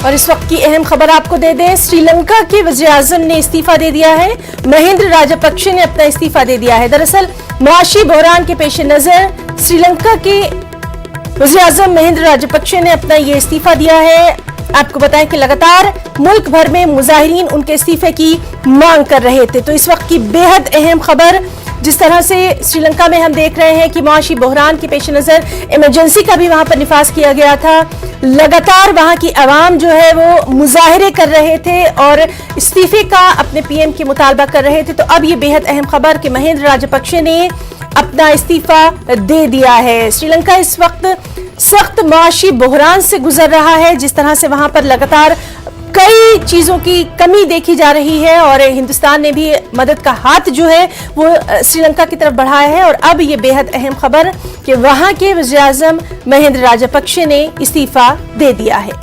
और इस वक्त की अहम खबर आपको दे दें, श्रीलंका के वज़ीर-ए-आज़म ने इस्तीफा दे दिया है। महिंद्र राजपक्षे ने अपना इस्तीफा दे दिया है। दरअसल मुआशी बहरान के पेश नजर श्रीलंका के वज़ीर-ए-आज़म महिंद्र राजपक्षे ने अपना ये इस्तीफा दिया है। आपको बताएं कि लगातार मुल्क भर में मुजाहिरीन उनके इस्तीफे की मांग कर रहे थे। तो इस वक्त की बेहद अहम खबर, जिस तरह से श्रीलंका में हम देख रहे हैं कि मुआशी बहरान के पेश नजर इमरजेंसी का भी वहां पर निफाज किया गया था। लगातार वहां की आवाम जो है वो मुजाहिरे कर रहे थे और इस्तीफे का अपने पीएम की मुतालबा कर रहे थे। तो अब ये बेहद अहम खबर कि महिंद्र राजपक्षे ने अपना इस्तीफा दे दिया है। श्रीलंका इस वक्त सख्त मुआशी बहरान से गुजर रहा है, जिस तरह से वहां पर लगातार कई चीजों की कमी देखी जा रही है और हिंदुस्तान ने भी मदद का हाथ जो है वो श्रीलंका की तरफ बढ़ाया है। और अब ये बेहद अहम खबर कि वहां के वज़ीर-ए-आज़म महिंद्र राजपक्षे ने इस्तीफा दे दिया है।